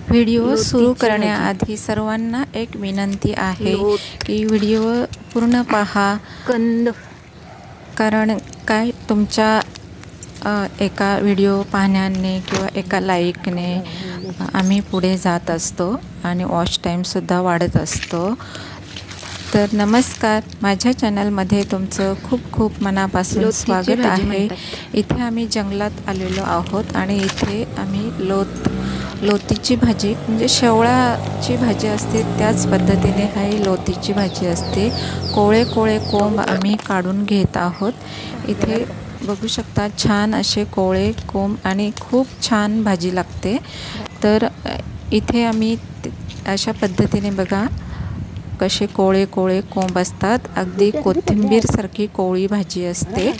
Video सुरू करण्याआधी सर्वांना एक विनंती आहे की व्हिडिओ पूर्ण पहा. कारण काय तुमच्या एका व्हिडिओ पाहण्याने किंवा एका लाईकने आम्ही पुढे जात असतो आणि वॉच टाईमसुद्धा वाढत असतो. तर नमस्कार, माझ्या चॅनलमध्ये तुमचं खूप खूप मनापासून स्वागत आहे. इथे आम्ही जंगलात आलेलो आहोत आणि इथे आम्ही लोतीची भाजी म्हणजे शेवळाची भाजी असते त्याच पद्धतीने ही लोतीची भाजी असते. कोळे कोंब आम्ही काढून घेत आहोत. इथे बघू शकता छान असे कोळे कोंब आणि खूप छान भाजी लागते. तर इथे आम्ही अशा पद्धतीने बघा कसे कोळे कोंब असतात. अगदी कोथिंबीरसारखी कोवळी भाजी असते.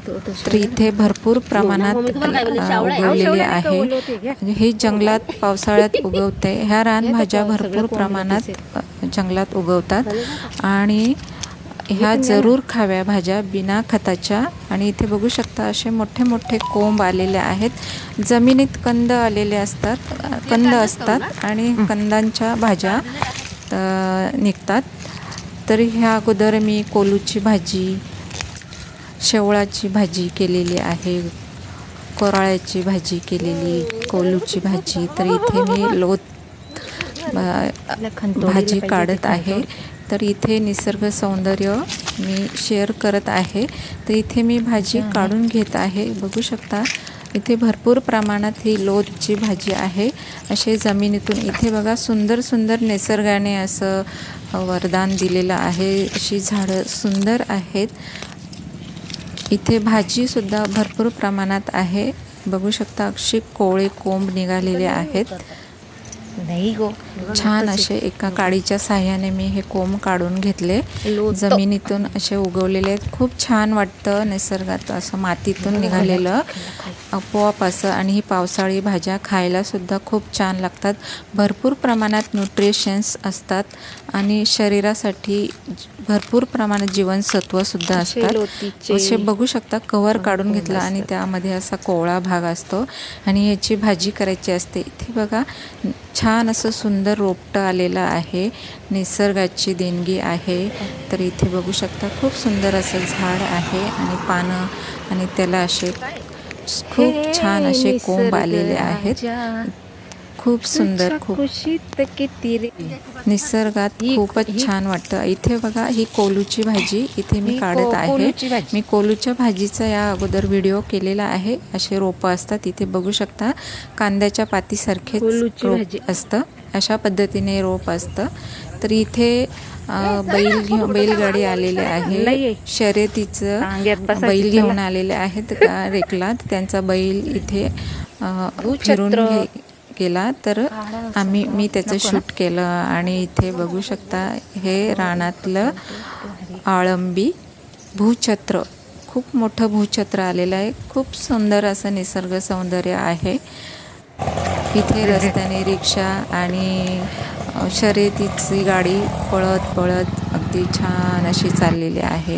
तर इथे भरपूर प्रमाणात उगवलेली आहे. हे जंगलात पावसाळ्यात उगवते. ह्या रानभाज्या भरपूर प्रमाणात जंगलात उगवतात आणि ह्या जरूर खाव्या भाज्या बिना खताच्या. आणि इथे बघू शकता असे मोठे मोठे कोंब आलेले आहेत. जमिनीत कंद आलेले असतात आणि कंदांच्या भाज्या निघतात. तर ह्या अगोदर मी कोलूची भाजी, शेवळाची भाजी केलेली आहे, कोराळ्याची भाजी केलेली, कोलूची भाजी. तर इथे मी भाजी काढत आहे. तर इथे निसर्ग सौंदर्य मी शेअर करत आहे. तर इथे मी भाजी काढून घेत आहे. बघू शकता इथे भरपूर प्रमाणात ही लोतची भाजी आहे. असे जमिनीतून इथे बघा सुंदर सुंदर निसर्गाने असं वरदान दिलेलं आहे. अशी झाडं सुंदर आहेत. इथे भाजीसुद्धा भरपूर प्रमाणात आहे. बघू शकता अशी कोळे कोंब निघालेले आहेत. छान असे एका काडीच्या साह्याने मी हे कोंब काढून घेतले. जमिनीतून असे उगवलेले आहेत. खूप छान वाटतं निसर्गात असं मातीतून निघालेलं आपोआप असं. आणि ही पावसाळी भाज्या खायला सुद्धा खूप छान लागतात. भरपूर प्रमाणात न्यूट्रिशन्स असतात आणि शरीरासाठी भरपूर प्रमाणात जीवनसत्वसुद्धा असतात. असे बघू शकता कव्हर काढून घेतला आणि त्यामध्ये असा कोवळा भाग असतो आणि याची भाजी करायची असते. इथे बघा छान असं सुंदर रोपटं आलेलं आहे. निसर्गाची देणगी आहे. तर इथे बघू शकता खूप सुंदर असं झाड आहे आणि पानं आणि त्याला असे खूप छान असे कोंब आलेले आहेत. खूप सुंदर, खूप निसर्गात खूपच छान वाटतं. इथे बघा ही कोलूची भाजी इथे मी काढत आहे. मी कोलूच्या भाजीचा या अगोदर व्हिडिओ केलेला आहे. असे रोपं असतात. इथे बघू शकता कांद्याच्या पातीसारखेच रोप असतं. अशा पद्धतीने रोप असतं. तर इथे बैलगाडी आलेले आहे. शर्यतीचं बैल घेऊन आलेले आहेत रेकलात. त्यांचा बैल इथे फिरून केला. तर मी त्याचं शूट केलं. आणि इथे बघू शकता हे रानातलं आळंबी भूछत्र, खूप मोठं भूछत्र आलेलं आहे. खूप सुंदर असं निसर्ग सौंदर्य आहे. इथे रस्त्याने रिक्षा आणि शर्यतीची गाडी पळत अगदी छान अशी चाललेली आहे.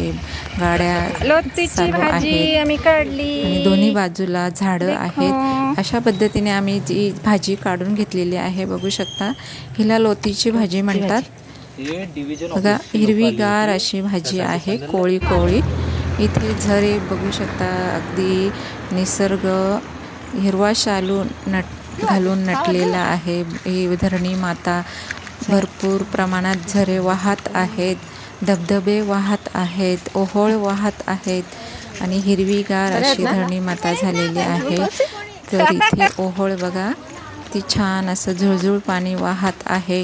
गाड्या चालू आहेत आणि दोन्ही बाजूला झाडं आहेत. अशा पद्धतीने आम्ही जी भाजी काढून घेतलेली आहे. बघू शकता हिला लोतीची भाजी म्हणतात. बघा हिरवीगार अशी भाजी आहे, कोवळी. इथे झरे बघू शकता. अगदी निसर्ग हिरवा शालू घालून नटलेला आहे. ही धरणी माता. भरपूर प्रमाणात झरे वाहत आहेत, धबधबे वाहत आहेत, ओहोळ वाहत आहेत आणि हिरवीगार अशी धरणी माता झालेली आहे. तर इथे ओहोळ बघा ती छान असं झुळझुळ पाणी वाहत आहे.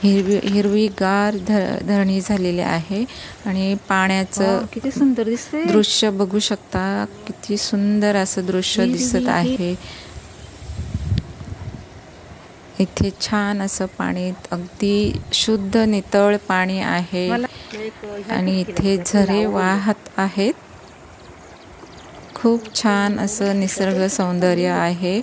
हिरवीगार धरणी झालेली आहे आणि पाण्याचं किती सुंदर दिसते दृश्य बघू शकता. किती सुंदर असं दृश्य दिसत आहे. इथे छान असं पाणी अगदी शुद्ध नितळ पाणी आहे आणि इथे झरे वाहत आहेत. खूप छान असं निसर्ग सौंदर्य आहे.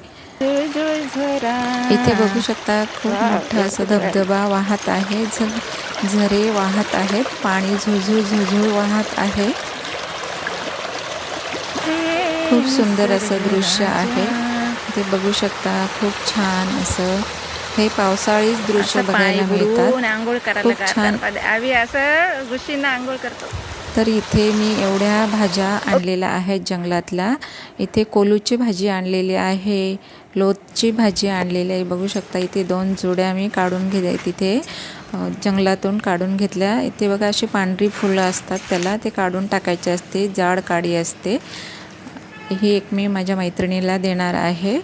इथे बघू शकता खूप मोठं असं धबधबा वाहत आहे. झरे वाहत आहेत. पाणी झुळझुळ वाहत आहे. खूप सुंदर असं दृश्य आहे. ते बघू शकता खूप छान असं हे पावसाळीच दृश्य बघायला मिळतात. आंघोळ खूप छान. आम्ही असं गुशींना आंघोळ करतो. तर इथे मी एवढ्या भाज्या आणलेल्या आहेत जंगलातल्या. इथे कोलूची भाजी आणलेली आहे, लोतची भाजी आणलेली आहे. बघू शकता इथे 2 जुड्या मी काढून घेतल्या तिथे जंगलातून काढून घेतल्या. इथे बघा अशी पांढरी फुलं असतात, त्याला ते काढून टाकायचे असते, जाड काडी असते. ही एक मी माझ्या मैत्रिणीला देणार आहे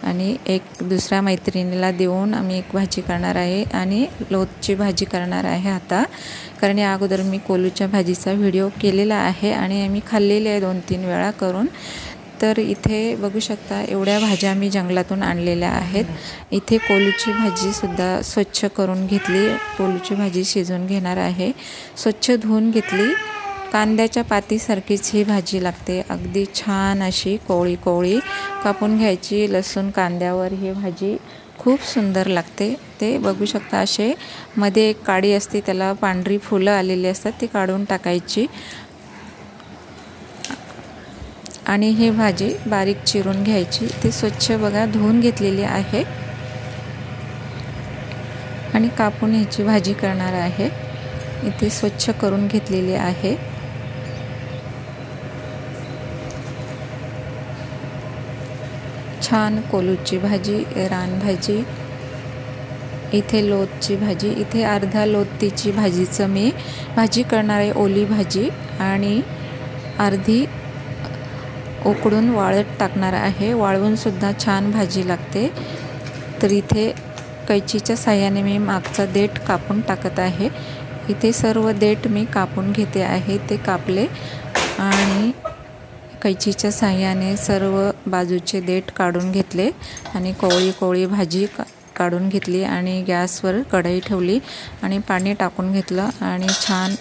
आणि एक दुसऱ्या मैत्रिणीला देऊन आम्ही एक भाजी करणार आहे आणि लोतची भाजी करणार आहे आता. कारण या अगोदर मी कोलूच्या भाजीचा व्हिडिओ केलेला आहे आणि आम्ही खाल्लेले आहे 2-3 वेळा करून. तर इथे बघू शकता एवढ्या भाज्या मी जंगलातून आणलेल्या आहेत. इथे कोलूची भाजीसुद्धा स्वच्छ करून घेतली. कोलूची भाजी शिजवून घेणार आहे. स्वच्छ धुवून घेतली. कांद्याच्या पातीसारखीच ही भाजी लागते, अगदी छान अशी कोवळी कोवळी कापून घ्यायची. लसूण कांद्यावर ही भाजी खूप सुंदर लागते. ते बघू शकता असे मध्ये एक काडी असते, त्याला पांढरी फुलं आलेली असतात, ती काढून टाकायची आणि ही भाजी बारीक चिरून घ्यायची. ती स्वच्छ बघा धुवून घेतलेली आहे आणि कापून ह्याची भाजी करणार आहे. इथे स्वच्छ करून घेतलेली आहे. छान कोलूची भाजी, रानभाजी, इथे लोतची भाजी, इथे अर्धा लोतीची भाजीचं मी भाजी करणार आहे, ओली भाजी, आणि अर्धी उकडून वाळत टाकणार आहे. वाळवूनसुद्धा छान भाजी लागते. तर इथे कैचीच्या साह्याने मी मागचा देठ कापून टाकत आहे. इथे सर्व देठ मी कापून घेते आहे. ते कापले आणि कैचीच्या साह्याने सर्व बाजूचे देठ काढून घेतले आणि कोवळी कोवळी भाजी काढून घेतली आणि गॅसवर कढई ठेवली आणि पाणी टाकून घेतलं आणि छान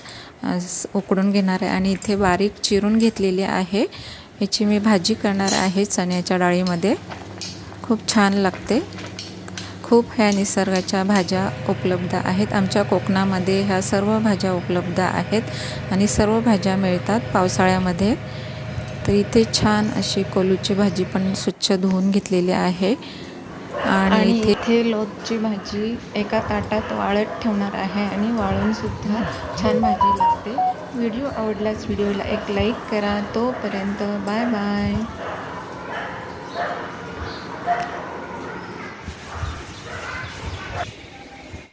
उकडून घेणार आहे. आणि इथे बारीक चिरून घेतलेली आहे. याची मी भाजी करणार आहे चण्याच्या डाळीमध्ये. खूप छान लागते. खूप ह्या निसर्गाच्या भाज्या उपलब्ध आहेत. आमच्या कोकणामध्ये ह्या सर्व भाज्या उपलब्ध आहेत आणि सर्व भाज्या मिळतात पावसाळ्यामध्ये. तर इथे छान अशी कोलूची भाजी पण स्वच्छ धुवून घेतलेली आहे आणि इथे लोतची भाजी एका ताटात वाळत ठेवणार आहे आणि वाळूनसुद्धा छान भाजी लागते. व्हिडिओ आवडल्यास व्हिडिओला एक लाईक करा. तोपर्यंत बाय बाय.